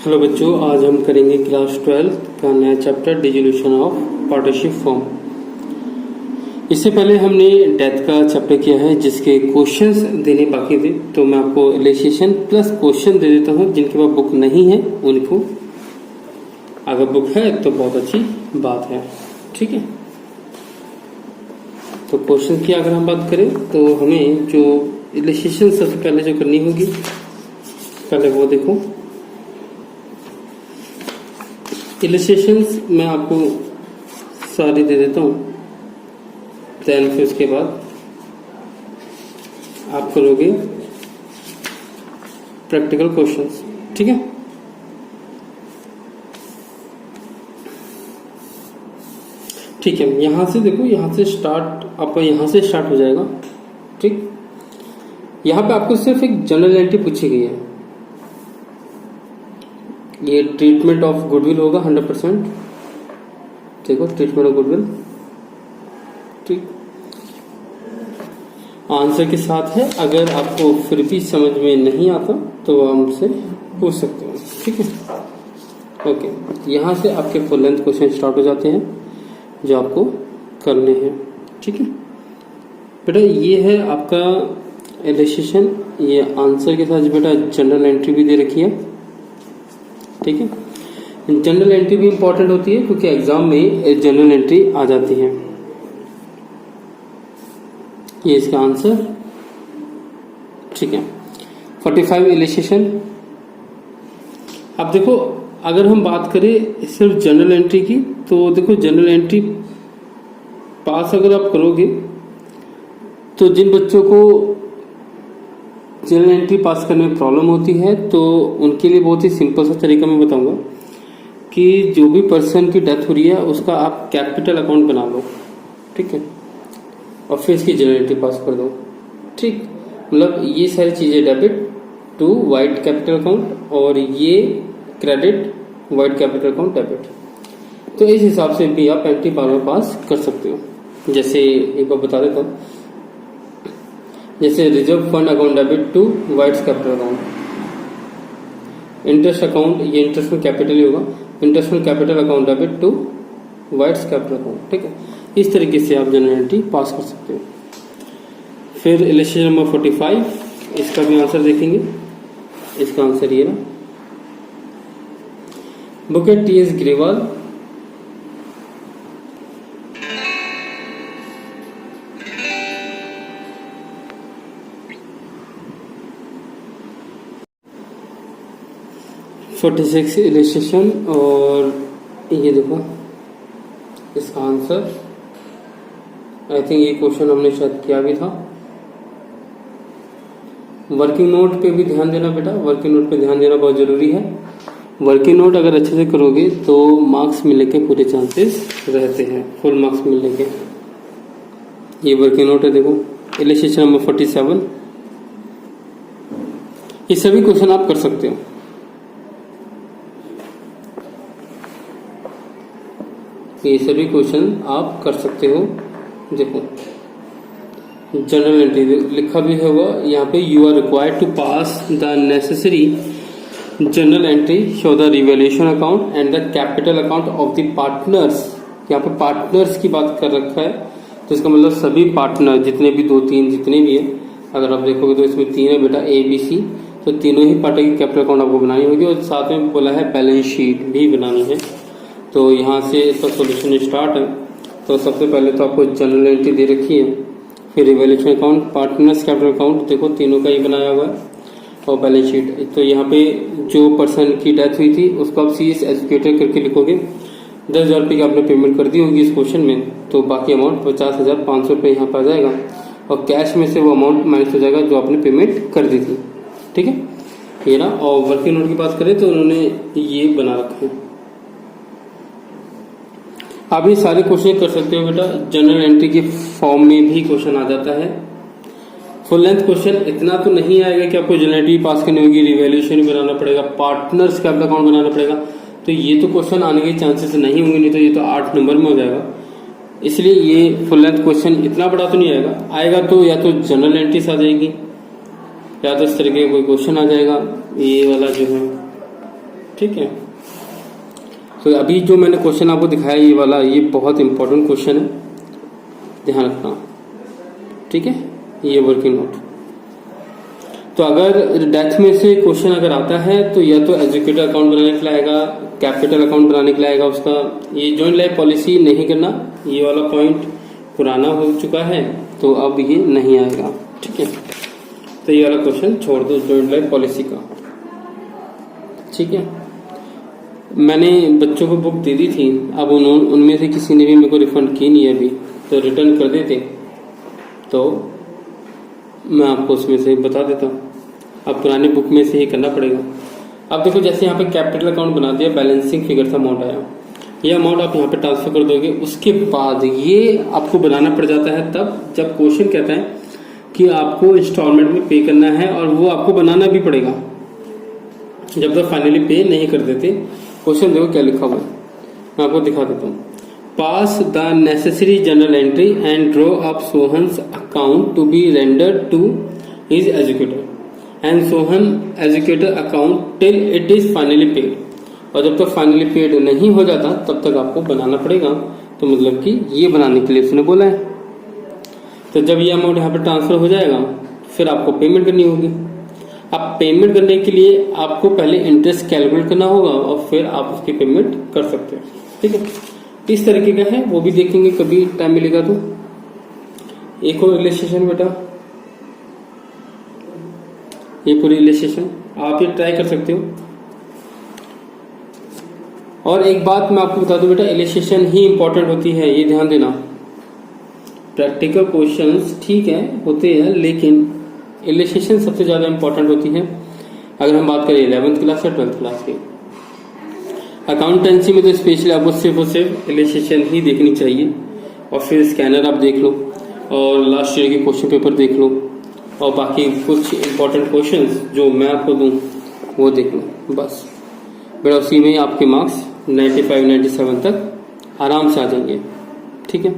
Hello बच्चों, आज हम करेंगे क्लास 12 का नया chapter dissolution of partnership form. इससे पहले हमने डेथ का चैप्टर किया है जिसके क्वेश्चंस देने बाकी थे, तो मैं आपको इलस्ट्रेशन प्लस क्वेश्चन दे देता हूं। जिनके पास बुक नहीं है उनको, अगर बुक है तो बहुत अच्छी बात है, ठीक है। तो क्वेश्चन की अगर हम बात करें तो हमें जो इलस्ट्रेशन सबसे पहले जो करनी होगी, पहले वो देखो। इलस्ट्रेशंस मैं आपको सारी दे देता हूँ, देन फिर उसके बाद आप करोगे प्रैक्टिकल क्वेश्चंस, ठीक है। ठीक है, यहां से देखो, यहां से स्टार्ट, आपका यहां से स्टार्ट हो जाएगा, ठीक। यहां पे आपको सिर्फ एक जनरल एंट्री पूछी गई है। ये ट्रीटमेंट ऑफ गुडविल होगा 100%। देखो, ट्रीटमेंट ऑफ गुडविल, ठीक। आंसर के साथ है। अगर आपको फिर भी समझ में नहीं आता तो हमसे पूछ सकते हो, ठीक है। ओके, यहां से आपके फुल लेंथ क्वेश्चन स्टार्ट हो जाते हैं जो आपको करने हैं, ठीक है बेटा। ये है आपका इलस्ट्रेशन। ये आंसर के साथ बेटा जनरल एंट्री भी दे रखी है, ठीक है। जनरल एंट्री भी इंपॉर्टेंट होती है क्योंकि एग्जाम में जनरल एंट्री आ जाती है। ये इसका आंसर, ठीक है। 45 इलस्ट्रेशन। अब देखो, अगर हम बात करें सिर्फ जनरल एंट्री की, तो देखो जनरल एंट्री पास अगर आप करोगे तो जिन बच्चों को जनरल एंट्री पास करने में प्रॉब्लम होती है तो उनके लिए बहुत ही सिंपल सा तरीका मैं बताऊंगा कि जो भी पर्सन की डेथ हो रही है उसका आप कैपिटल अकाउंट बना लो, ठीक है, और फिर इसकी जनरल एंट्री पास कर दो, ठीक। मतलब ये सारी चीजें debit to white capital account और ये credit white capital account debit. तो इस हिसाब से भी आप एंट्री बार बार पास कर सकते हो। जैसे एक बार बता देता हूँ, जैसे reserve fund account debit two bytes capital account, interest account, ये इंटरेस्ट में कैपिटल ही होगा, इंटरेस्ट में capital account debit two bytes capital account, ठीक है। इस तरीके से आप जनरल एंट्री पास कर सकते हो। फिर इलस्ट्रेशन नंबर 45, इसका भी आंसर देखेंगे। इसका आंसर ये ना, बुकेट टी.एस. ग्रेवाल, इलस्ट्रेशन। और ये देखो इसका आंसर, आई थिंक ये क्वेश्चन हमने शायद किया भी था। वर्किंग नोट पे भी ध्यान देना बेटा, वर्किंग नोट पे ध्यान देना बहुत जरूरी है। वर्किंग नोट अगर अच्छे से करोगे तो मार्क्स मिलने के पूरे चांसेस रहते हैं, फुल मार्क्स मिलने के। ये वर्किंग नोट है, देखो इलस्ट्रेशन नंबर 47। ये सभी क्वेश्चन आप कर सकते हो। ये सभी क्वेश्चन आप कर सकते हो। देखो जनरल एंट्री लिखा भी होगा यहाँ पे, you are required to pass the necessary journal entry, show the revaluation account and the capital account of the partners. यहाँ पे पार्टनर्स की बात कर रखा है, तो इसका मतलब सभी पार्टनर जितने भी 2-3 जितने भी है, अगर आप देखोगे तो इसमें 3 है बेटा, ए बी सी, तो तीनों ही पार्टी की कैपिटल अकाउंट आपको बनानी होगी और साथ में बोला है बैलेंस शीट भी बनानी है। तो यहाँ से इसका सोल्यूशन स्टार्ट है। तो सबसे पहले तो आपको जनरल एंट्री दे रखी है, फिर revaluation account, partners capital account, देखो तीनों का ही बनाया हुआ है, और बैलेंस शीट। तो यहाँ पे जो पर्सन की डेथ हुई थी उसको आप CS एजुकेटर करके लिखोगे। 10,000 रुपये की आपने पेमेंट कर दी होगी इस क्वेश्चन में, तो बाकी अमाउंट 50,500 रुपये यहाँ पर आ जाएगा और कैश में से वो अमाउंट माइनस हो जाएगा जो आपने पेमेंट कर दी थी, ठीक है ये ना। और वर्किंग नोट की बात करें तो उन्होंने ये बना रखा है। आप ये सारे क्वेश्चन कर सकते हो बेटा। जनरल एंट्री के फॉर्म में भी क्वेश्चन आ जाता है। फुल लेंथ क्वेश्चन इतना तो नहीं आएगा कि आपको जनरल एंट्री पास करनी होगी, रिवैल्यूएशन भी बनाना पड़ेगा, पार्टनर्स कैपिटल अकाउंट बनाना पड़ेगा, तो ये तो क्वेश्चन आने के चांसेस नहीं होंगे, नहीं तो ये तो 8 नंबर में हो जाएगा। इसलिए ये फुल लेंथ क्वेश्चन इतना बड़ा तो नहीं आएगा। आएगा तो या तो जनरल एंट्रीज आ जाएगी या तो इस तरीके का कोई क्वेश्चन आ जाएगा, ये वाला जो है, ठीक है। तो अभी जो मैंने क्वेश्चन आपको दिखाया ये वाला, ये बहुत इंपॉर्टेंट क्वेश्चन है, ध्यान रखना, ठीक है। ये वर्किंग नोट, तो अगर डेथ में से क्वेश्चन अगर आता है तो या तो एजुकेटर अकाउंट बनाने के लिए आएगा, कैपिटल अकाउंट बनाने के लिए आएगा उसका। ये जॉइंट लाइफ पॉलिसी नहीं करना, ये वाला पॉइंट पुराना हो चुका है तो अब ये नहीं आएगा, ठीक है। तो ये वाला क्वेश्चन छोड़ दो जॉइंट लाइफ पॉलिसी का, ठीक है। मैंने बच्चों को बुक दे दी थी, अब उनमें से किसी ने भी मेरे को रिफंड की नहीं है अभी, तो रिटर्न कर देते तो मैं आपको उसमें से बता देता हूँ। अब पुरानी बुक में से ही करना पड़ेगा। अब देखो जैसे यहाँ पे कैपिटल अकाउंट बना दिया, बैलेंसिंग फिगर से अमाउंट आया, ये अमाउंट आप यहाँ पे ट्रांसफर कर दोगे। उसके बाद ये आपको बनाना पड़ जाता है तब जब क्वेश्चन कहता है कि आपको इंस्टॉलमेंट में पे करना है, और वो आपको बनाना भी पड़ेगा जब तक फाइनली पे नहीं कर देते। क्वेश्चन देखो क्या लिखा हुआ है, मैं आपको दिखा देता हूँ। Pass the necessary journal entry and draw up Sohan's account to be rendered to his educator and Sohan educator account till it is finally paid. और जब तक फाइनली पेड नहीं हो जाता तब तक आपको बनाना पड़ेगा। तो मतलब कि ये बनाने के लिए उसने बोला है। तो जब ये अमाउंट यहाँ पे ट्रांसफर हो जाएगा फिर आपको पेमेंट करनी होगी। अब पेमेंट करने के लिए आपको पहले इंटरेस्ट कैलकुलेट करना होगा और फिर आप उसकी पेमेंट कर सकते हैं, ठीक है। इस तरीके का है, वो भी देखेंगे कभी टाइम मिलेगा तो। एक और इलस्ट्रेशन बेटा, ये पूरी इलस्ट्रेशन आप ये ट्राई कर सकते हो। और एक बात मैं आपको बता दूं बेटा, इलस्ट्रेशन ही इंपॉर्टेंट होती है, ये ध्यान देना। प्रैक्टिकल क्वेश्चंस ठीक है होते हैं, लेकिन इलस्ट्रेशन सबसे ज्यादा इंपॉर्टेंट होती है। अगर हम बात करें 11th क्लास या 12th क्लास की, अकाउंटेंसी में तो स्पेशली आपको सिर्फ और सिर्फ इलस्ट्रेशन ही देखनी चाहिए, और फिर स्कैनर आप देख लो और लास्ट ईयर के क्वेश्चन पेपर देख लो, और बाकी कुछ इंपॉर्टेंट क्वेश्चंस जो मैं आपको दूं वो देख लो बस। बेटा उसी में आपके मार्क्स 95-97 तक आराम से आ जाएंगे, ठीक है।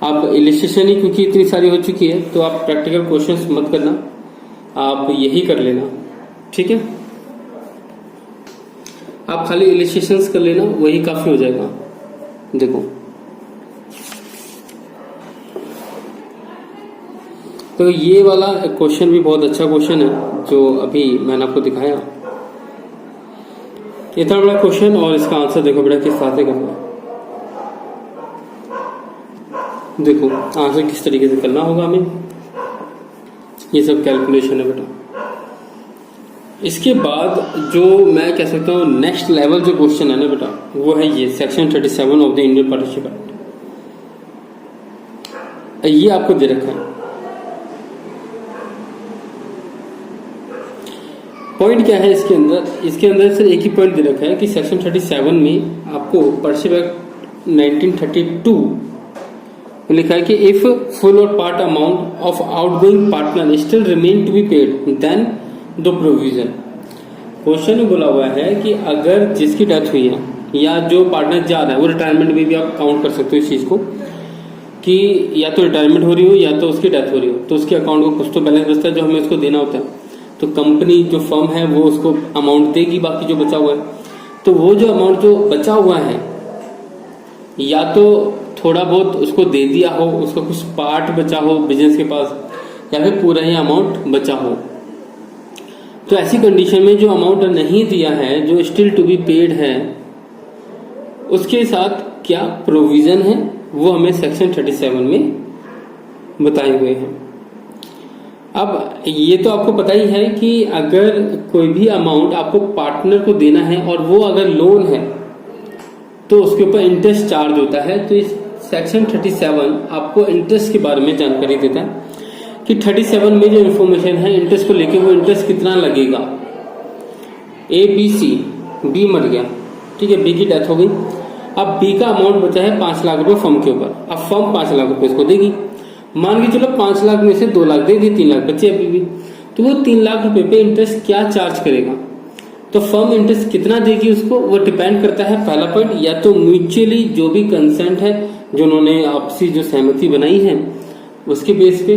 आप इलस्ट्रेशन ही क्योंकि इतनी सारी हो चुकी है तो आप प्रैक्टिकल क्वेश्चंस मत करना, आप यही कर लेना, ठीक है। आप खाली इलस्ट्रेशंस कर लेना, वही काफी हो जाएगा। देखो तो ये वाला क्वेश्चन भी बहुत अच्छा क्वेश्चन है जो अभी मैंने आपको दिखाया। इतना बड़ा क्वेश्चन और इसका आंसर देखो बेटा किस तरह से करना है। देखो आंसर किस तरीके से करना होगा हमें, ये सब कैलकुलेशन है बेटा। इसके बाद जो मैं कह सकता हूँ नेक्स्ट लेवल जो क्वेश्चन है ना बेटा, वो है ये section 37 of the Indian partnership act. ये आपको दे रखा है। पॉइंट क्या है इसके अंदर, इसके अंदर सिर्फ एक ही पॉइंट दे रखा है कि सेक्शन 37 में आपको पार्टनरशिप एक्ट 1932 लिखा है कि if full or part amount of outgoing partner still remain to be paid then two provision. Question में बोला हुआ है कि अगर जिसकी डेथ हुई है या जो पार्टनर जा रहा है, वो रिटायरमेंट में भी आप काउंट कर सकते हो इस चीज को, कि या तो रिटायरमेंट हो रही हो या तो उसकी डेथ हो रही हो, तो उसके अकाउंट को कुछ तो बैलेंस बचता है जो हमें उसको देना होता है। तो कंपनी जो फर्म है वो उसको अमाउंट देगी, बाकी जो बचा हुआ है। तो वो जो अमाउंट जो बचा हुआ है या तो थोड़ा बहुत उसको दे दिया हो, उसका कुछ पार्ट बचा हो बिजनेस के पास, या फिर पूरा ही अमाउंट बचा हो। तो ऐसी कंडीशन में जो अमाउंट नहीं दिया है, जो स्टिल टू बी पेड है, उसके साथ क्या प्रोविजन है वो हमें सेक्शन 37 में बताए हुए हैं। अब ये तो आपको पता ही है कि अगर कोई भी अमाउंट आपको पार्टनर को देना है और वो अगर लोन है तो उसके ऊपर इंटरेस्ट चार्ज होता है। तो इस सेक्शन 37 आपको इंटरेस्ट के बारे में जानकारी देता है कि 37 में जो इन्फॉर्मेशन है इंटरेस्ट को लेके, वो इंटरेस्ट कितना लगेगा। ए बी सी, बी मर गया, ठीक है, बी की डेथ हो गई। अब बी का अमाउंट बचा है 5 लाख रुपए फर्म के ऊपर। अब फर्म 5 लाख रुपए इसको देगी, मान के चलो 5 लाख में से 2 लाख दे दी, 3 लाख बचे अभी भी। तो वो 3 लाख रुपए पे इंटरेस्ट क्या चार्ज करेगा, तो फर्म इंटरेस्ट कितना देगी उसको, वो डिपेंड करता है। पहला पॉइंट, या तो म्यूचुअली जो भी कंसेंट है, जो उन्होंने आपसी जो सहमति बनाई है उसके बेस पे,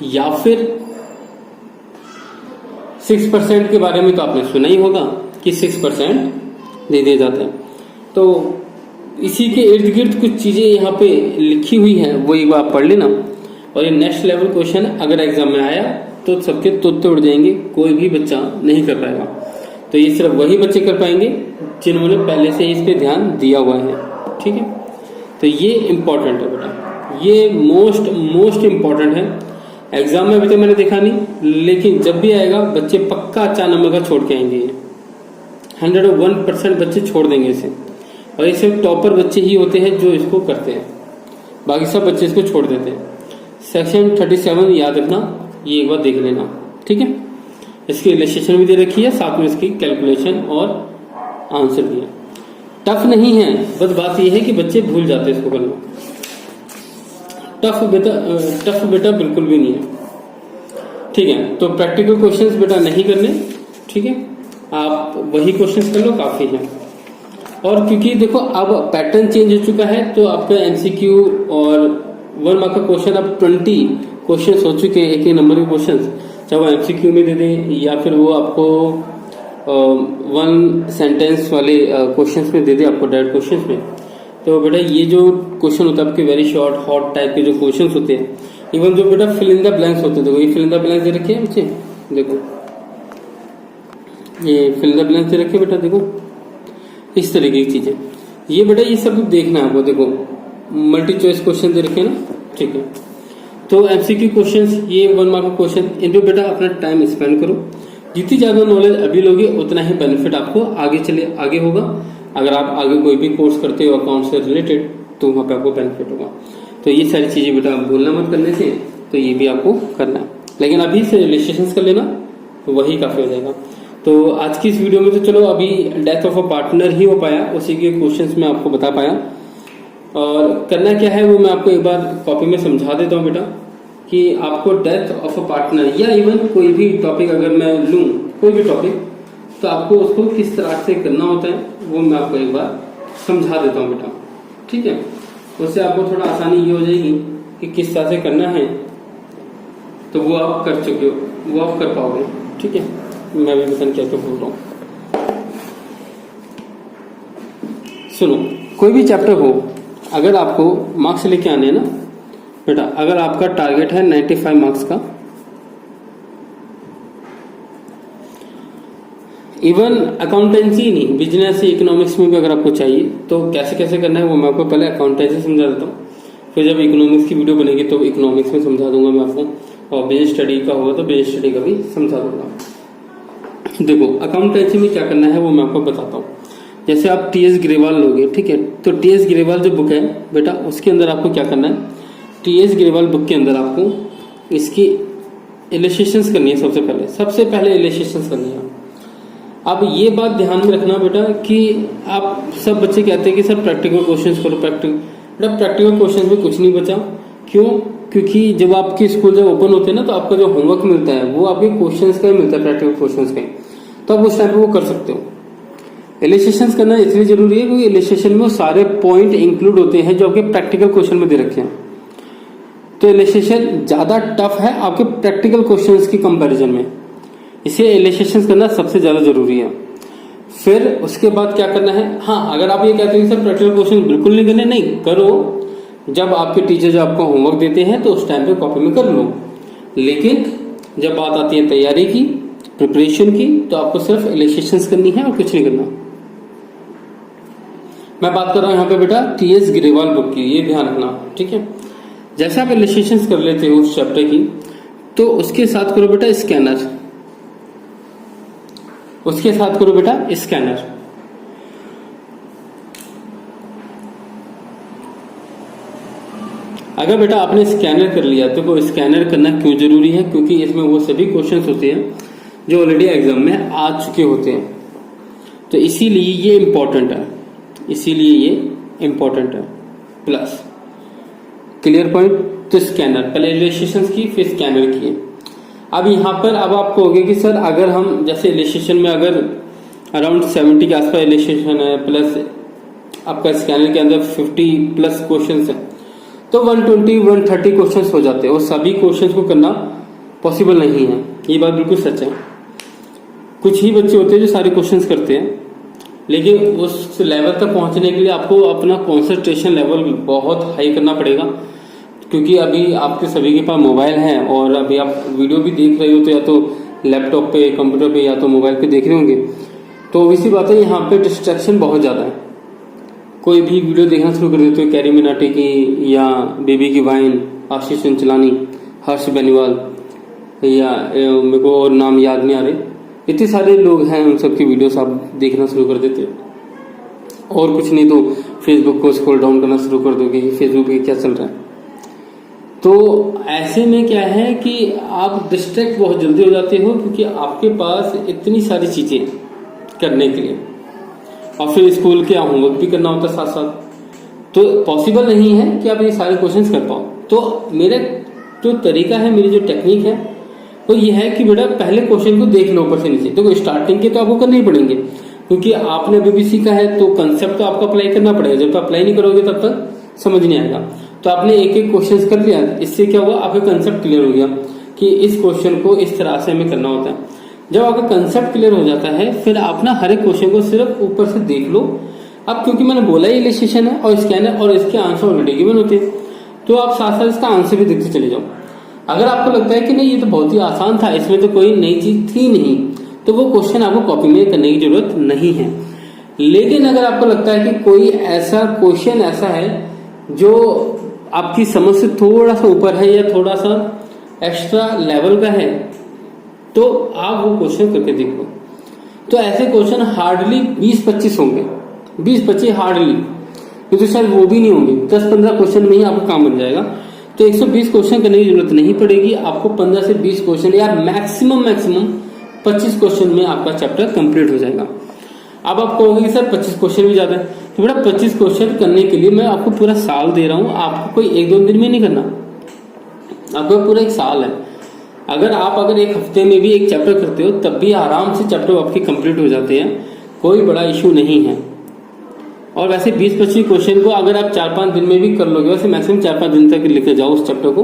या फिर 6% के बारे में तो आपने सुना ही होगा कि 6% दे दिया जाता है। तो इसी के इर्द गिर्द कुछ चीजें यहाँ पे लिखी हुई है, वो एक बार पढ़ लेना। और ये नेक्स्ट लेवल क्वेश्चन अगर एग्जाम में आया तो सबके तोते उड़ जाएंगे, कोई भी बच्चा नहीं कर पाएगा। तो ये सिर्फ वही बच्चे कर पाएंगे जिन्होंने पहले से इस पे ध्यान दिया हुआ है, ठीक है। तो ये इम्पोर्टेंट है बेटा, ये मोस्ट इम्पोर्टेंट है। एग्जाम में अभी तक मैंने देखा नहीं, लेकिन जब भी आएगा बच्चे पक्का 4 नंबर का छोड़ के आएंगे। 101% बच्चे छोड़ देंगे इसे, और ये सिर्फ टॉपर बच्चे ही होते हैं जो इसको करते हैं, बाकी सब बच्चे इसको छोड़ देते हैं। सेक्शन 37 याद रखना, ये एक बार देख लेना, ठीक है। इसकी इलस्ट्रेशन भी दे रखी है, साथ में इसकी कैलकुलेशन और आंसर भी है। टफ नहीं है, बस बात यह है कि बच्चे भूल जाते हैं इसको करना। टफ बेटा बिल्कुल भी नहीं है, ठीक है। तो प्रैक्टिकल क्वेश्चंस बेटा नहीं करने, ठीक है, आप वही क्वेश्चंस कर लो, काफी है। और क्योंकि देखो अब पैटर्न चेंज हो चुका है, तो आपका एमसीक्यू और 1 मार्क का क्वेश्चन अब 20 क्वेश्चन हो चुके हैं, एक ही नंबर के क्वेश्चन, चाहे वो एमसीक्यू में दे दें या फिर वो आपको 1 सेंटेंस वाले क्वेश्चंस में दे दे, आपको डायरेक्ट क्वेश्चंस में। तो बेटा ये जो क्वेश्चन होता है आपके वेरी शॉर्ट हॉट टाइप के जो क्वेश्चंस होते हैं, इवन जो बेटा फिल इन द ब्लैंक्स होते हैं, देखो ये फिल इन द ब्लैंक्स दे रखे हैं बच्चे, देखो ये फिल इन द ब्लैंक्स दे रखे बेटा, देखो इस तरीके की चीजें, ये बेटा ये सब देखना है आपको। देखो मल्टी चॉइस क्वेश्चन दे रखे हैं ना, ठीक है। तो एमसीक्यू क्वेश्चंस, ये 1 मार्क का क्वेश्चन, इन पे बेटा अपना टाइम स्पेंड करो। जितनी ज्यादा नॉलेज अभी लोगे उतना ही बेनिफिट आपको आगे होगा। अगर आप आगे कोई भी कोर्स करते हो अकाउंट से रिलेटेड, तो वहां पे आपको बेनिफिट होगा। तो ये सारी चीजें बेटा आप भूलना मत करने से, तो ये भी आपको करना है, लेकिन अभी से रिलेशंस कर लेना, तो वही काफी हो जाएगा। तो आज की इस वीडियो में तो चलो अभी डेथ ऑफ अ पार्टनर ही हो पाया, उसी के क्वेश्चंस में आपको बता पाया। और करना क्या है वो मैं आपको एक बार कॉपी में समझा देता हूँ बेटा, कि आपको डेथ ऑफ अ पार्टनर या इवन कोई भी टॉपिक अगर मैं लूँ, कोई भी टॉपिक, तो आपको उसको किस तरह से करना होता है वो मैं आपको एक बार समझा देता हूँ बेटा, ठीक है। उससे आपको थोड़ा आसानी ये हो जाएगी कि किस तरह से करना है, तो वो आप कर चुके हो, वो आप कर पाओगे, ठीक है। मैं भी बताने क्या तो बोल रहा हूँ। सुनो, कोई भी चैप्टर हो, अगर आपको मार्क्स लेके आने हैं ना बेटा, अगर आपका टारगेट है 95 मार्क्स का, इवन अकाउंटेंसी नहीं, बिजनेस इकोनॉमिक्स में भी अगर आपको चाहिए, तो कैसे कैसे करना है वो मैं आपको पहले अकाउंटेंसी समझा देता हूँ, फिर जब इकोनॉमिक्स की वीडियो बनेगी तो इकोनॉमिक्स में समझा दूंगा मैं आपको, और बिजनेस स्टडी का होगा तो बिजनेस स्टडी का भी समझा दूंगा। देखो अकाउंटेंसी में क्या करना है वो मैं आपको बताता हूँ। जैसे आप टीएस ग्रेवाल लोगे, ठीक है, तो टीएस ग्रेवाल जो बुक है बेटा, उसके अंदर आपको क्या करना है, टीएस ग्रेवाल बुक के अंदर आपको इसकी इलस्ट्रेशंस करनी है। सबसे पहले इलस्ट्रेशंस करनी है। अब ये बात ध्यान में रखना बेटा कि आप सब बच्चे कहते हैं कि सर प्रैक्टिकल क्वेश्चंस करो, प्रैक्टिकल क्वेश्चंस में कुछ नहीं बचा। क्यों? क्योंकि जब आपके स्कूल जब ओपन होते हैं ना, तो आपका जो होमवर्क मिलता है वो आपके क्वेश्चंस का ही मिलता है, प्रैक्टिकल क्वेश्चंस का ही, तो आप उस टाइम पे वो कर सकते हो। इलस्ट्रेशंस करना इसलिए जरूरी है क्योंकि इलस्ट्रेशन में वो सारे पॉइंट इंक्लूड होते हैं जो आपके प्रैक्टिकल क्वेश्चन में दे रखे हैं। तो इलस्ट्रेशन ज्यादा टफ है आपके प्रैक्टिकल क्वेश्चंस की कंपैरिजन में, इसलिए इलस्ट्रेशन करना सबसे ज्यादा जरूरी है। फिर उसके बाद क्या करना है, हाँ अगर आप ये कहते हैं सर प्रैक्टिकल क्वेश्चन बिल्कुल नहीं करने, नहीं करो। जब आपके टीचर जब आपको होमवर्क देते हैं तो उस टाइम पे कॉपी में कर लो, लेकिन जब बात आती है तैयारी की, प्रिपरेशन की, तो आपको सिर्फ इलस्ट्रेशंस करनी है और कुछ नहीं करना। मैं बात कर रहा हूं यहाँ पे बेटा टीएस ग्रेवाल बुक की, ये ध्यान रखना, ठीक है। जैसे आप इलस्ट्रेशंस कर लेते हो उस चैप्टर की, तो उसके साथ करो बेटा स्कैनर, उसके साथ करो बेटा स्कैनर। अगर बेटा आपने स्कैनर कर लिया तो वो स्कैनर करना क्यों जरूरी है, क्योंकि इसमें वो सभी क्वेश्चंस होते हैं जो ऑलरेडी एग्जाम में आ चुके होते हैं, तो इसीलिए ये इंपॉर्टेंट है, इसीलिए ये इंपॉर्टेंट है। प्लस क्लियर पॉइंट, तो स्कैनर पहले इलस्ट्रेशंस की फिर स्कैनर किए। अब यहाँ पर अब आपको होगा कि सर अगर हम जैसे इलस्ट्रेशन में अगर अराउंड 70 के आसपास इलस्ट्रेशन है, प्लस आपका स्कैनर के अंदर 50 प्लस क्वेश्चंस है, तो 120-130 क्वेश्चंस हो जाते हैं, और सभी क्वेश्चंस को करना पॉसिबल नहीं है, ये बात बिल्कुल सच है। कुछ ही बच्चे होते हैं जो सारे क्वेश्चंस करते हैं, लेकिन उस लेवल तक पहुंचने के लिए आपको अपना कंसंट्रेशन लेवल बहुत हाई करना पड़ेगा, क्योंकि अभी आपके सभी के पास मोबाइल है और अभी आप वीडियो भी देख रहे हो तो या तो लैपटॉप पे, कंप्यूटर पे या तो मोबाइल पे देख रहे होंगे। तो इसी बात है, यहाँ पे डिस्ट्रैक्शन बहुत ज़्यादा है। कोई भी वीडियो देखना शुरू कर देते हो, कैरी मिनाटी की या बेबी की वाइन, आशीष चंचलानी, हर्ष बेनीवाल, या मेरे को और नाम याद नहीं आ रहे, इतने सारे लोग हैं, उन सबकी वीडियोस आप देखना शुरू कर देते हो। और कुछ नहीं तो फेसबुक को स्क्रॉल डाउन करना शुरू कर दोगे कि फेसबुक पे क्या चल रहा है। तो ऐसे में क्या है कि आप डिस्ट्रैक्ट बहुत जल्दी हो जाते हो, क्योंकि आपके पास इतनी सारी चीजें करने के लिए, और फिर स्कूल के होमवर्क भी करना होता है साथ साथ, तो पॉसिबल नहीं है कि आप ये सारे क्वेश्चंस कर पाओ। तो मेरा जो तरीका है, मेरी जो टेक्निक है वो ये है कि बेटा पहले क्वेश्चन को देख लो ऊपर से नीचे। तो स्टार्टिंग के तो आपको करने ही पड़ेंगे, क्योंकि आपने अभी भी सीखा है तो कंसेप्ट तो आपको अप्लाई करना पड़ेगा। जब तक अप्लाई नहीं करोगे तब तक समझ नहीं आएगा। तो आपने एक एक क्वेश्चन कर लिया, इससे क्या हुआ, आपका कंसेप्ट क्लियर हो गया कि इस क्वेश्चन को इस तरह से हमें करना होता है। जब आपका कंसेप्ट क्लियर हो जाता है, फिर आप ना हर एक क्वेश्चन को सिर्फ ऊपर से देख लो। अब क्योंकि मैंने बोला ही इलस्ट्रेशन है और स्कैन है और इसके आंसर ऑलरेडी गिवन होते हैं, तो आप साथ साथ इसका आंसर भी देखते चले जाओ। अगर आपको लगता है कि नहीं ये तो बहुत ही आसान था, इसमें तो कोई नई चीज थी नहीं, तो वो क्वेश्चन आपको कॉपी में करने की जरूरत नहीं है। लेकिन अगर आपको लगता है कि कोई ऐसा क्वेश्चन ऐसा है जो आपकी समझ से थोड़ा सा ऊपर है या थोड़ा सा एक्स्ट्रा लेवल का है, तो आप वो क्वेश्चन करके देखो। तो ऐसे क्वेश्चन हार्डली 20-25 होंगे, 20-25 हार्डली, तो शायद वो भी नहीं होंगे। 10-15 क्वेश्चन में ही आपका काम बन जाएगा। तो 120 क्वेश्चन करने की जरूरत नहीं पड़ेगी आपको। 15 से 20 क्वेश्चन या मैक्सिमम 25 क्वेश्चन में आपका चैप्टर कंप्लीट हो जाएगा। अब आप कहोगे कि सर 25 क्वेश्चन भी ज्यादा है, तो बेटा 25 क्वेश्चन करने के लिए मैं आपको पूरा साल दे रहा हूं। आपको कोई 1-2 दिन में नहीं करना, आपको पूरा एक साल है। अगर एक हफ्ते में भी एक चैप्टर करते हो तब भी आराम से चैप्टर आपके कंप्लीट हो जाते हैं, कोई बड़ा इशू नहीं है। और वैसे 20-25 क्वेश्चन को अगर आप 4-5 दिन में भी कर लोगे, वैसे मैक्सिमम 4-5 दिन तक लेकर जाओ उस चैप्टर को।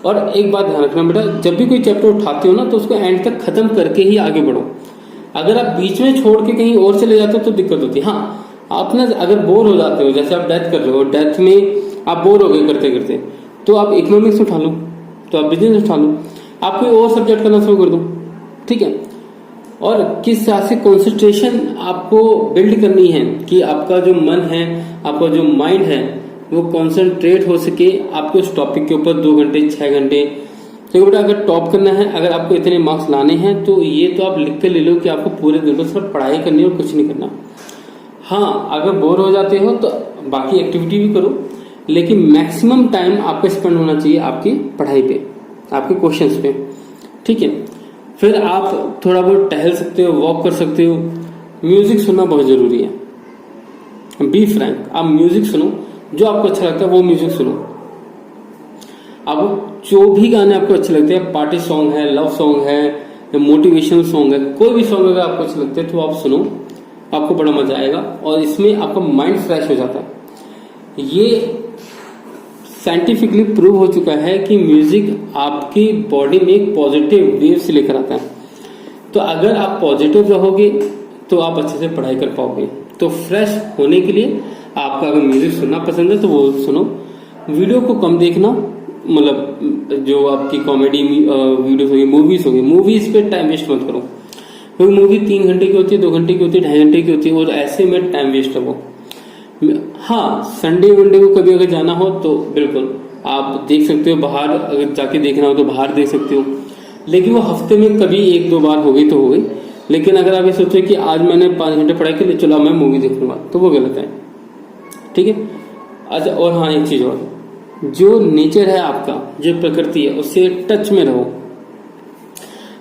और एक बात ध्यान रखना बेटा, जब भी कोई चैप्टर उठाते हो ना तो उसको एंड तक खत्म करके ही आगे बढ़ो। अगर आप बीच में छोड़ के कहीं और चले जाते हो तो दिक्कत होती है। हाँ, आप ना अगर बोर हो जाते हो, जैसे आप डेथ कर रहे हो, डेथ में आप बोर हो गए करते करते, तो आप इकोनॉमिक्स उठा लो, तो आप बिजनेस उठा लो, आप कोई और सब्जेक्ट करना शुरू कर दो, ठीक है। और किस तरह से कंसंट्रेशन आपको बिल्ड करनी है कि आपका जो मन है, आपका जो माइंड है, वो कंसंट्रेट हो सके आपके उस टॉपिक के ऊपर 2 घंटे 6 घंटे। तो बेटा अगर टॉप करना है, अगर आपको इतने मार्क्स लाने हैं, तो ये तो आप लिख कर ले लो कि आपको पूरे दिन सिर्फ पढ़ाई करनी है और कुछ नहीं करना। हाँ, अगर बोर हो जाते हो तो बाकी एक्टिविटी भी करो, लेकिन मैक्सिमम टाइम आपका स्पेंड होना चाहिए आपकी पढ़ाई पे, आपके क्वेश्चंस पे, ठीक है। फिर आप थोड़ा बहुत टहल सकते हो, वॉक कर सकते हो। म्यूजिक सुनना बहुत जरूरी है। बी फ्रैंक, आप म्यूजिक सुनो, जो आपको अच्छा लगता है वो म्यूजिक सुनो। अब जो भी गाने आपको अच्छे लगते हैं, पार्टी सॉन्ग है, लव सॉन्ग है, मोटिवेशनल सॉन्ग है, कोई भी सॉन्ग अगर आपको अच्छे लगते हैं तो आप सुनो, आपको बड़ा मजा आएगा और इसमें आपका माइंड फ्रेश हो जाता है। ये साइंटिफिकली प्रूव हो चुका है कि म्यूजिक आपकी बॉडी में एक पॉजिटिव वेव्स लेकर आता है। तो अगर आप पॉजिटिव रहोगे तो आप अच्छे से पढ़ाई कर पाओगे। तो फ्रेश होने के लिए आपका अगर म्यूजिक सुनना पसंद है तो वो सुनो। वीडियो को कम देखना, मतलब जो आपकी कॉमेडी वीडियोस होगी, मूवीज होगी, मूवीज पे टाइम वेस्ट मत करो, क्योंकि मूवी 3 घंटे की होती है, 2 घंटे की होती है, 2.5 घंटे की होती है, और ऐसे में टाइम वेस्ट है वो। हाँ, संडे वनडे को कभी अगर जाना हो तो बिल्कुल आप देख सकते हो, बाहर अगर जाके देखना हो तो बाहर देख सकते हो, लेकिन वो हफ्ते में कभी 1-2 बार हो गई तो हो गई। लेकिन अगर आप ये सोचो कि आज मैंने 5 घंटे पढ़ाई के लिए, चलो मैं मूवी देखूंगा, तो वो गलत है, ठीक है। अच्छा, और हाँ एक चीज और, जो नेचर है आपका, जो प्रकृति है, उससे टच में रहो।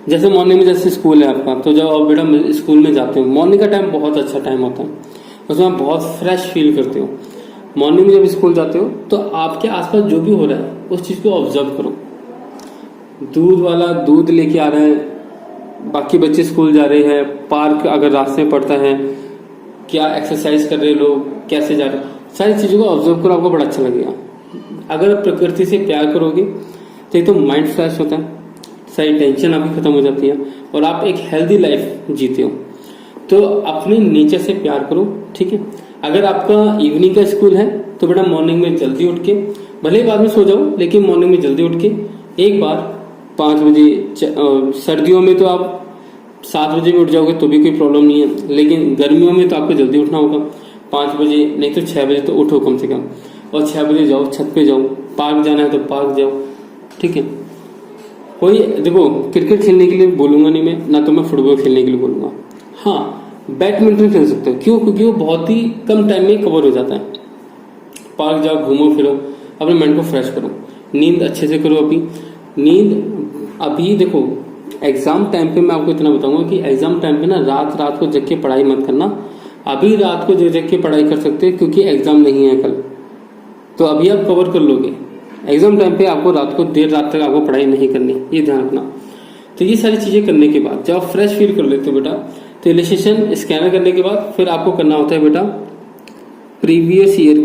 जैसे मॉर्निंग में जैसे स्कूल है आपका, तो जब आप बेटा स्कूल में जाते हो, मॉर्निंग का टाइम बहुत अच्छा टाइम होता है, उसमें आप बहुत फ्रेश फील करते हो। मॉर्निंग में जब स्कूल जाते हो तो आपके आसपास जो भी हो रहा है उस चीज को ऑब्जर्व करो। दूध वाला दूध लेके आ रहा है, बाकी बच्चे स्कूल जा रहे हैं, पार्क अगर रास्ते में पड़ता है, क्या एक्सरसाइज कर रहे लोग, कैसे जा रहे, सारी चीजों को ऑब्जर्व करो, आपको बड़ा अच्छा लगेगा। अगर प्रकृति से प्यार करोगे तो एक तो माइंड फ्रेश होता है, सारी टेंशन आपकी खत्म हो जाती है और आप एक हेल्दी लाइफ जीते हो। तो अपने नेचर से प्यार करो, ठीक है। अगर आपका इवनिंग का स्कूल है तो बेटा मॉर्निंग में जल्दी उठ के, भले ही बाद में सो जाओ लेकिन मॉर्निंग में जल्दी उठ के एक बार 5 बजे, सर्दियों में तो आप 7 बजे भी उठ जाओगे तो भी कोई प्रॉब्लम नहीं है, लेकिन गर्मियों में तो आपको जल्दी उठना होगा। 5 बजे नहीं तो 6 बजे तो उठो कम से कम, और 6 बजे जाओ, छत पे जाओ, पार्क जाना है तो पार्क जाओ, ठीक है। कोई देखो क्रिकेट खेलने के लिए बोलूंगा नहीं मैं, ना तो मैं फुटबॉल खेलने के लिए बोलूंगा। हाँ, बैडमिंटन खेल सकते हो, क्यों? क्योंकि वो बहुत ही कम टाइम में कवर हो जाता है। पार्क जाओ, घूमो फिरो, अपने माइंड को फ्रेश करो, नींद अच्छे से करो। अभी देखो एग्जाम टाइम पे मैं आपको इतना बताऊंगा कि एग्जाम टाइम पे ना रात को जग के पढ़ाई मत करना। अभी रात को जग के पढ़ाई कर सकते हो क्योंकि एग्जाम नहीं है कल, तो अभी आप कवर कर लोगे। एग्जाम टाइम पे आपको रात को देर रात तक आपको पढ़ाई नहीं करनी, ये ध्यान रखना। तो ये सारी चीजें करने के बाद जब आप फ्रेश फील कर लेते हो बेटा, तो इलस्ट्रेशन स्कैनर करने के बाद फिर आपको करना होता है बेटा प्रीवियस ईयर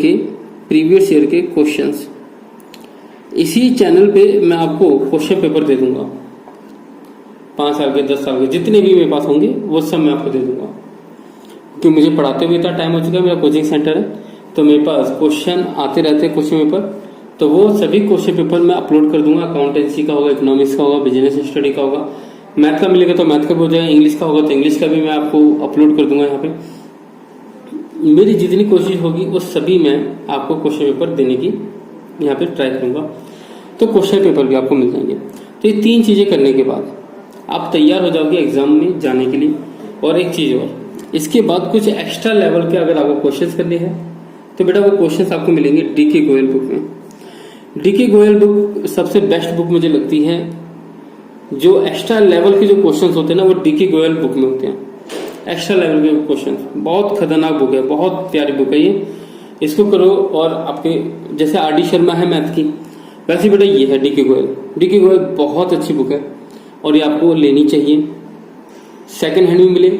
के क्वेश्चंस। इसी चैनल पे मैं आपको क्वेश्चन पेपर दे दूंगा, 5 साल के 10 साल के जितने भी मेरे पास होंगे वो सब मैं आपको दे दूंगा। क्योंकि मुझे पढ़ाते हुए इतना टाइम हो चुका है, मेरा कोचिंग सेंटर है, तो मेरे पास क्वेश्चन आते रहते हैं क्वेश्चन पेपर, तो वो सभी क्वेश्चन पेपर मैं अपलोड कर दूंगा। अकाउंटेंसी का होगा, इकोनॉमिक्स का होगा, बिजनेस स्टडी का होगा, मैथ का मिलेगा तो मैथ का भी हो जाएगा, इंग्लिश का होगा तो इंग्लिश का भी मैं आपको अपलोड कर दूंगा। यहाँ पे मेरी जितनी कोशिश होगी वो सभी मैं आपको क्वेश्चन पेपर देने की यहाँ पे ट्राई करूंगा, तो क्वेश्चन पेपर भी आपको मिल जाएंगे। तो ये 3 चीजें करने के बाद आप तैयार हो जाओगे एग्जाम में जाने के लिए। और एक चीज और, इसके बाद कुछ एक्स्ट्रा लेवल के अगर आपको क्वेश्चंस करने हैं तो बेटा वो क्वेश्चंस आपको मिलेंगे डीके गोयल बुक में। डीके गोयल बुक सबसे बेस्ट बुक मुझे लगती है। जो एक्स्ट्रा लेवल के जो क्वेश्चंस होते हैं ना वो डीके गोयल बुक में होते हैं। एक्स्ट्रा लेवल के क्वेश्चन, बहुत खतरनाक बुक है, बहुत प्यारी बुक है ये, इसको करो। और आपके जैसे आर डी शर्मा है मैथ की, वैसे बेटा ये है डीके गोयल। डीके गोयल बहुत अच्छी बुक है और ये आपको लेनी चाहिए। सेकंड हैंड भी मिले,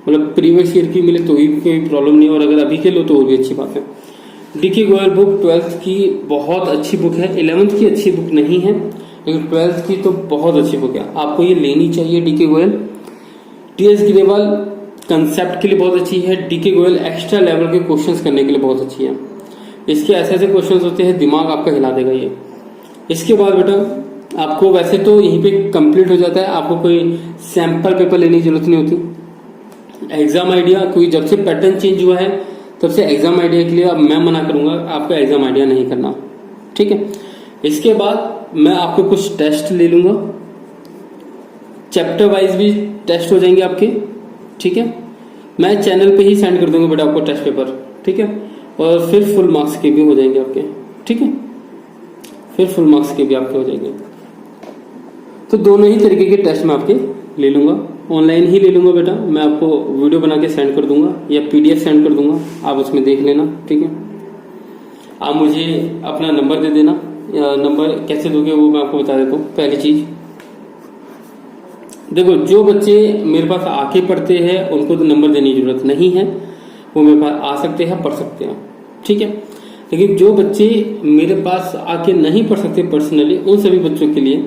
मतलब प्रीवियस ईयर की मिले तो भी कोई प्रॉब्लम नहीं, और अगर अभी के लो तो और भी अच्छी बात है। डीके गोयल बुक 12th की बहुत अच्छी बुक है, 11th की अच्छी बुक नहीं है, लेकिन 12th की तो बहुत अच्छी बुक है, आपको ये लेनी चाहिए DK Goyal. TS Grewal concept के लिए बहुत अच्छी है, डीके गोयल एक्स्ट्रा लेवल के क्वेश्चंस करने के लिए बहुत अच्छी है। इसके ऐसे ऐसे क्वेश्चंस होते हैं दिमाग आपका हिला देगा ये। इसके बाद बेटा आपको वैसे तो यहीं पे कंप्लीट हो जाता है, आपको कोई सैंपल पेपर लेने की जरूरत नहीं होती। एग्जाम आइडिया, क्योंकि जब से पैटर्न चेंज हुआ है तब से एग्जाम आइडिया के लिए अब मैं मना करूंगा, आपको एग्जाम आइडिया नहीं करना, ठीक है। इसके बाद मैं आपको कुछ टेस्ट ले लूंगा, चैप्टर वाइज भी टेस्ट हो जाएंगे आपके, ठीक है। मैं चैनल पे ही सेंड कर दूंगा बेटा आपको टेस्ट पेपर, ठीक है। और फिर फुल मार्क्स के भी हो जाएंगे आपके, ठीक है, फिर फुल मार्क्स के भी आपके हो जाएंगे। तो दोनों ही तरीके के टेस्ट मैं आपके ले लूंगा, ऑनलाइन ही ले लूंगा बेटा। मैं आपको वीडियो बना के सेंड कर दूंगा या पीडीएफ सेंड कर दूंगा, आप उसमें देख लेना, ठीक है। आप मुझे अपना नंबर दे देना, या नंबर कैसे दोगे वो मैं आपको बता देता हूँ। पहली चीज देखो, जो बच्चे मेरे पास आके पढ़ते हैं उनको तो नंबर देने की जरूरत नहीं है, वो मेरे पास आ सकते हैं, पढ़ सकते हैं, ठीक है। लेकिन जो बच्चे मेरे पास आके नहीं पढ़ सकते पर्सनली, उन सभी बच्चों के लिए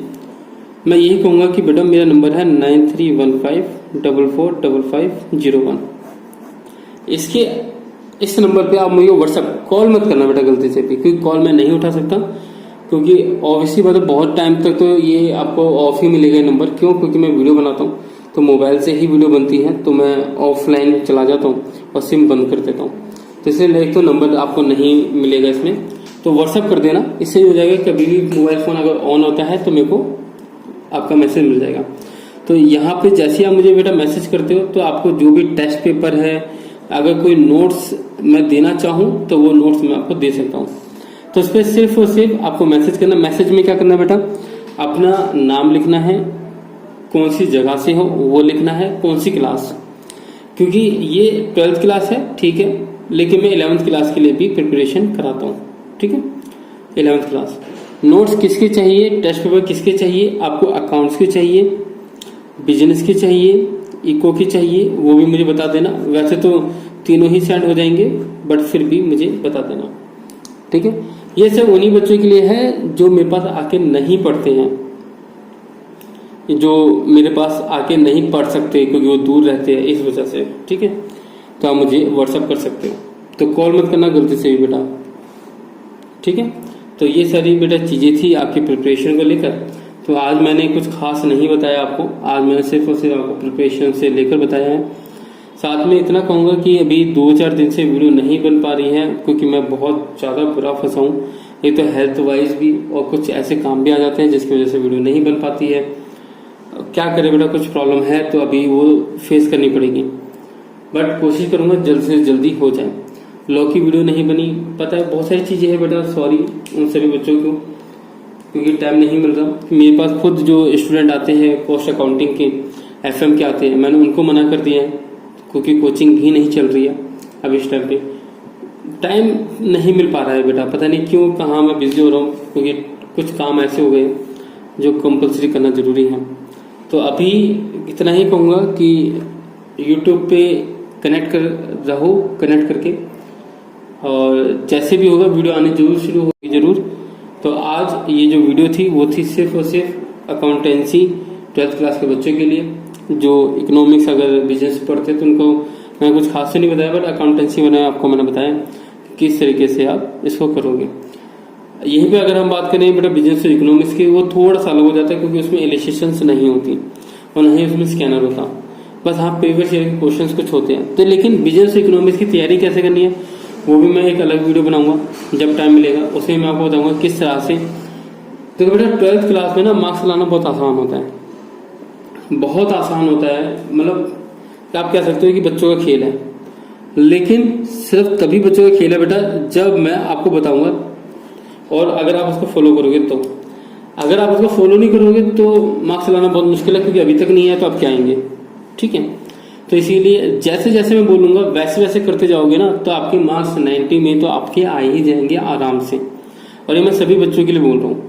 मैं यही कहूंगा कि बेटा मेरा नंबर है 9315445501। इस नंबर पे आप मुझे व्हाट्सएप कॉल मत करना बेटा गलती से भी, क्योंकि कॉल मैं नहीं उठा सकता, क्योंकि ऑब्वियसली मतलब बहुत टाइम तक तो ये आपको ऑफ ही मिलेगा नंबर। क्यों? क्योंकि मैं वीडियो बनाता हूँ तो मोबाइल से ही वीडियो बनती है, तो मैं ऑफलाइन चला जाता हूँ और सिम बंद कर देता हूँ, तो इसलिए एक तो नंबर आपको नहीं मिलेगा इसमें, तो व्हाट्सएप कर देना, इससे हो जाएगा। कभी भी मोबाइल फोन अगर ऑन होता है तो मेरे को आपका मैसेज मिल जाएगा। तो यहाँ पे जैसे आप मुझे बेटा मैसेज करते हो तो आपको जो भी टेस्ट पेपर है, अगर कोई नोट्स मैं देना चाहूँ तो वो नोट्स मैं आपको दे सकता हूँ। तो इस पर सिर्फ और सिर्फ आपको मैसेज करना। मैसेज में क्या करना बेटा, अपना नाम लिखना है, कौन सी जगह से हो वो लिखना है, कौन सी क्लास, क्योंकि ये 12th क्लास है, ठीक है, लेकिन मैं 11th क्लास के लिए भी प्रिपरेशन कराता हूँ, ठीक है। 11th क्लास नोट्स किसके चाहिए, टेस्ट पेपर किसके चाहिए, आपको अकाउंट्स के चाहिए, बिजनेस के चाहिए, इको की चाहिए, वो भी मुझे बता देना। वैसे तो तीनों ही सेंड हो जाएंगे, बट फिर भी मुझे बता देना, ठीक है। ये सब उन्हीं बच्चों के लिए है जो मेरे पास आके नहीं पढ़ते हैं। जो मेरे पास आके नहीं पढ़ सकते क्योंकि वो दूर रहते हैं इस वजह से, ठीक है, तो आप मुझे व्हाट्सअप कर सकते हो। तो कॉल मत करना गलती से भी बेटा, ठीक है। तो ये सारी बेटा चीज़ें थी आपकी प्रिपरेशन को लेकर। तो आज मैंने कुछ खास नहीं बताया आपको, आज मैंने सिर्फ और सिर्फ आपको प्रिपरेशन से लेकर बताया है। साथ में इतना कहूँगा कि अभी 2-4 दिन से वीडियो नहीं बन पा रही है क्योंकि मैं बहुत ज़्यादा बुरा फंसा हूँ। एक तो हेल्थ वाइज भी और कुछ ऐसे काम भी आ जाते हैं जिसकी वजह से वीडियो नहीं बन पाती है। क्या करें बेटा, कुछ प्रॉब्लम है तो अभी वो फेस करनी पड़ेगी, बट कोशिश करूँगा जल्द से जल्दी हो जाए। लॉ की वीडियो नहीं बनी, पता है बहुत सारी चीज़ें हैं बेटा, सॉरी उन सभी बच्चों को क्योंकि टाइम नहीं मिल रहा। मेरे पास खुद जो स्टूडेंट आते हैं कॉस्ट अकाउंटिंग के FM के आते हैं, मैंने उनको मना कर दिया है क्योंकि कोचिंग भी नहीं चल रही है अब इस टाइम पे, टाइम नहीं मिल पा रहा है बेटा, पता नहीं क्यों कहाँ मैं बिजी हो रहा हूँ क्योंकि कुछ काम ऐसे हो गए जो कंपलसरी करना ज़रूरी है। तो अभी इतना ही कहूँगा कि YouTube पे कनेक्ट करके और जैसे भी होगा वीडियो आने जरूर शुरू होगी ज़रूर। तो आज ये जो वीडियो थी वो थी सिर्फ और सिर्फ अकाउंटेंसी 12th क्लास के बच्चों के लिए। जो इकोनॉमिक्स अगर बिजनेस पढ़ते तो उनको मैं कुछ खास से नहीं बताया, बट अकाउंटेंसी मैंने आपको बताया किस तरीके से आप इसको करोगे। यहीं पे अगर हम बात करें बेटा बिजनेस और इकोनॉमिक्स की, वो थोड़ा सा अलग हो जाता है क्योंकि उसमें इलिस्ट्रेशंस नहीं होती और नहीं उसमें स्कैनर होता, बस हाँ पेपर शेयर के क्वेश्चंस कुछ होते हैं। तो लेकिन बिजनेस और इकोनॉमिक्स की तैयारी कैसे करनी है वो भी मैं एक अलग वीडियो बनाऊंगा जब टाइम मिलेगा, उसमें मैं आपको बताऊंगा किस तरह से। तो बेटा 12th क्लास में ना मार्क्स लाना बहुत आसान होता है, बहुत आसान होता है, मतलब आप कह सकते हो कि बच्चों का खेल है, लेकिन सिर्फ तभी बच्चों का खेल है बेटा जब मैं आपको बताऊंगा और अगर आप उसको फॉलो करोगे तो। अगर आप उसको फॉलो नहीं करोगे तो मार्क्स लाना बहुत मुश्किल है क्योंकि अभी तक नहीं है तो आप क्या आएंगे, ठीक है। तो इसीलिए जैसे जैसे मैं बोलूंगा वैसे वैसे करते जाओगे ना तो आपके मार्क्स 90 में तो आपके आ ही जाएंगे आराम से। और ये मैं सभी बच्चों के लिए बोल रहा हूँ,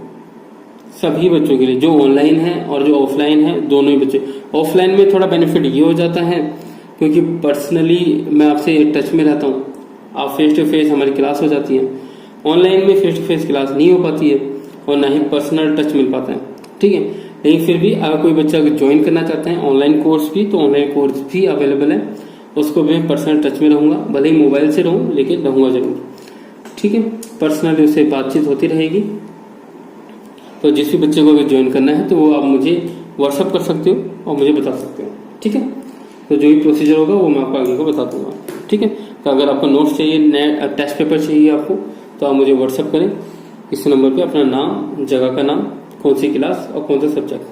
सभी बच्चों के लिए, जो ऑनलाइन है और जो ऑफलाइन है, दोनों ही बच्चे। ऑफलाइन में थोड़ा बेनिफिट ये हो जाता है क्योंकि पर्सनली मैं आपसे टच में रहता हूँ, आप फेस टू फेस हमारी क्लास हो जाती है। ऑनलाइन में फेस टू फेस क्लास नहीं हो पाती है और ना ही पर्सनल टच मिल पाता है, ठीक है। लेकिन फिर भी अगर कोई बच्चा ज्वाइन करना चाहते हैं ऑनलाइन कोर्स भी, तो ऑनलाइन कोर्स भी अवेलेबल है, उसको भी मैं पर्सनल टच में रहूँगा, भले ही मोबाइल से रहूँ लेकिन रहूँगा जरूर, ठीक है। पर्सनली उससे बातचीत होती रहेगी। तो जिस भी बच्चे को अगर ज्वाइन करना है तो वो आप मुझे व्हाट्सअप कर सकते हो और मुझे बता सकते हो, ठीक है। तो जो भी प्रोसीजर होगा वो मैं आपको आगे को बता दूंगा, ठीक है। तो अगर आपको नोट्स चाहिए, टेस्ट पेपर चाहिए आपको, तो आप मुझे व्हाट्सअप करें इस नंबर पे, अपना नाम, जगह का नाम, कौन सी क्लास और कौन सा सब्जेक्ट,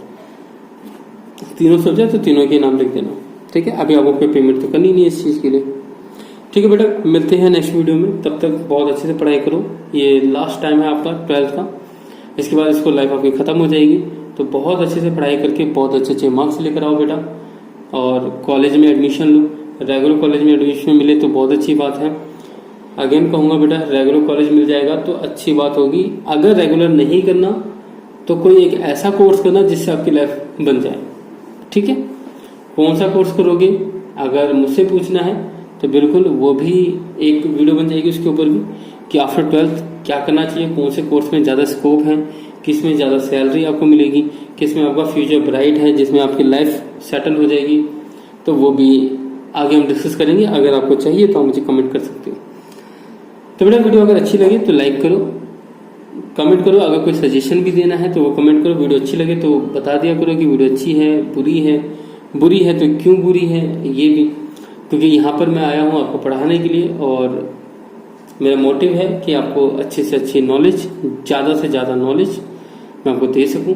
तीनों सब्जेक्ट तो तीनों के नाम लिख देना, ठीक है। अभी आपको कोई पेमेंट तो करनी नहीं है इस चीज़ के लिए, ठीक है बेटा। मिलते हैं नेक्स्ट वीडियो में, तब तक बहुत अच्छे से पढ़ाई करो। ये लास्ट टाइम है आपका 12th का, इसके बाद इसको लाइफ आपकी खत्म हो जाएगी। तो बहुत अच्छे से पढ़ाई करके बहुत अच्छे अच्छे मार्क्स लेकर आओ बेटा, और कॉलेज में एडमिशन लो। रेगुलर कॉलेज में एडमिशन मिले तो बहुत अच्छी बात है। अगेन कहूँगा बेटा, रेगुलर कॉलेज मिल जाएगा तो अच्छी बात होगी। अगर रेगुलर नहीं करना तो कोई एक ऐसा कोर्स करना जिससे आपकी लाइफ बन जाए, ठीक है। कौन सा कोर्स करोगे अगर मुझसे पूछना है तो बिल्कुल वो भी एक वीडियो बन जाएगी उसके ऊपर भी, कि आफ्टर 12th क्या करना चाहिए, कौन से कोर्स में ज़्यादा स्कोप है, किस में ज़्यादा सैलरी आपको मिलेगी, किस में आपका फ्यूचर ब्राइट है, जिसमें आपकी लाइफ सेटल हो जाएगी। तो वो भी आगे हम डिस्कस करेंगे। अगर आपको चाहिए तो आप मुझे कमेंट कर सकते हो। तो बेटा वीडियो अगर अच्छी लगे तो लाइक करो, कमेंट करो। अगर कोई सजेशन भी देना है तो वो कमेंट करो। वीडियो अच्छी लगे तो बता दिया करो कि वीडियो अच्छी है, बुरी है तो क्यों बुरी है, ये भी, क्योंकि यहाँ पर मैं आया हूँ आपको पढ़ाने के लिए और मेरा मोटिव है कि आपको अच्छे से अच्छी नॉलेज, ज़्यादा से ज़्यादा नॉलेज मैं आपको दे सकूं।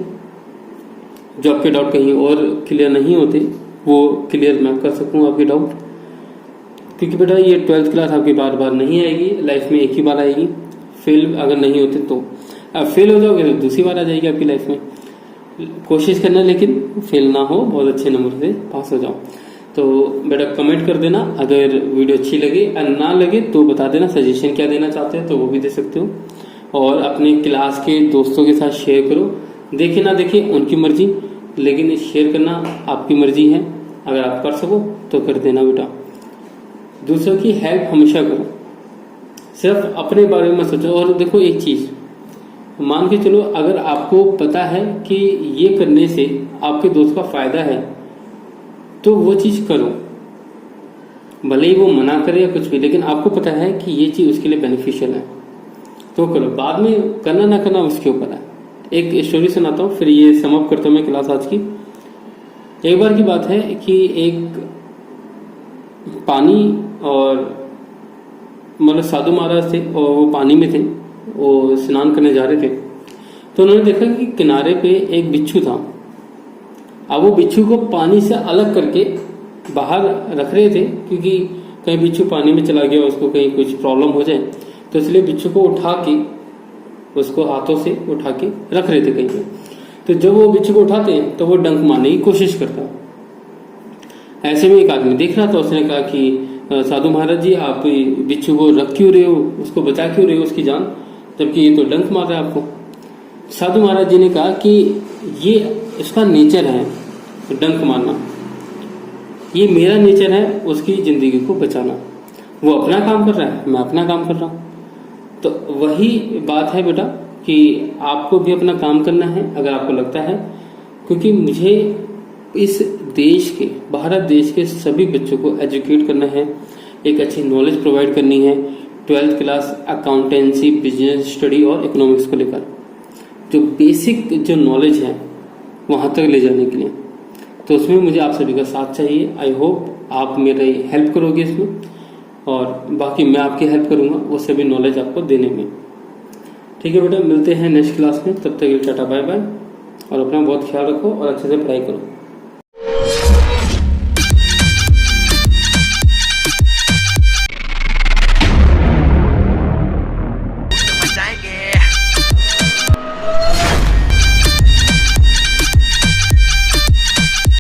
जो आपके डाउट कहीं और क्लियर नहीं होते वो क्लियर मैं कर सकूं आपके डाउट, क्योंकि बेटा ये 12th क्लास आपकी बार बार नहीं आएगी, लाइफ में एक ही बार आएगी। फेल अगर नहीं होते तो, अब फेल हो जाओगे तो दूसरी बार आ जाएगी आपकी लाइफ में। कोशिश करना लेकिन फेल ना हो, बहुत अच्छे नंबर से पास हो जाओ। तो बेटा कमेंट कर देना अगर वीडियो अच्छी लगे, और ना लगे तो बता देना सजेशन क्या देना चाहते हैं तो वो भी दे सकते हो। और अपने क्लास के दोस्तों के साथ शेयर करो, देखे ना देखे उनकी मर्जी, लेकिन शेयर करना आपकी मर्जी है। अगर आप कर सको तो कर देना बेटा। दूसरों की हेल्प हमेशा करो, सिर्फ अपने बारे में मत सोचो। और देखो एक चीज़, मान के चलो अगर आपको पता है कि ये करने से आपके दोस्त का फायदा है तो वो चीज करो, भले ही वो मना करे या कुछ भी, लेकिन आपको पता है कि ये चीज उसके लिए बेनिफिशियल है तो करो। बाद में करना ना करना उसके ऊपर है। एक स्टोरी सुनाता हूँ, फिर ये समअप करता हूँ मैं क्लास आज की। एक बार की बात है कि एक पानी और मतलब साधु महाराज थे और वो पानी में थे, वो स्नान करने जा रहे थे। तो उन्होंने देखा कि किनारे पे एक बिच्छू था। अब वो बिच्छू को पानी से अलग करके बाहर रख रहे थे, क्योंकि कहीं बिच्छू पानी में चला गया, उसको कहीं कुछ प्रॉब्लम हो जाए, तो इसलिए बिच्छू को उठा के उसको हाथों से उठा के रख रहे थे कहीं पे। तो जब वो बिच्छू को उठाते हैं तो वो डंक मारने की कोशिश करता। ऐसे में एक आदमी देख रहा था, उसने कहा कि साधु महाराज जी, आप बिच्छू को रख क्यों रहे हो, उसको बचा क्यों रहे हो उसकी जान, जबकि ये तो डंक मार रहा है आपको। साधु महाराज जी ने कहा कि ये इसका नेचर है डंक मारना, ये मेरा नेचर है उसकी जिंदगी को बचाना। वो अपना काम कर रहा है, मैं अपना काम कर रहा हूँ। तो वही बात है बेटा कि आपको भी अपना काम करना है अगर आपको लगता है, क्योंकि मुझे इस देश के, भारत देश के सभी बच्चों को एजुकेट करना है, एक अच्छी नॉलेज प्रोवाइड करनी है। 12th class accountancy, business study और इकोनॉमिक्स को लेकर जो बेसिक जो नॉलेज है वहां तक ले जाने के लिए, तो उसमें मुझे आप सभी का साथ चाहिए। आई होप आप मेरी हेल्प करोगे इसमें, और बाकी मैं आपकी हेल्प करूंगा वो सभी नॉलेज आपको देने में। ठीक है बेटा, मिलते हैं नेक्स्ट क्लास में। तब तक टाटा बाय बाय, और अपना बहुत ख्याल रखो और अच्छे से पढ़ाई करो।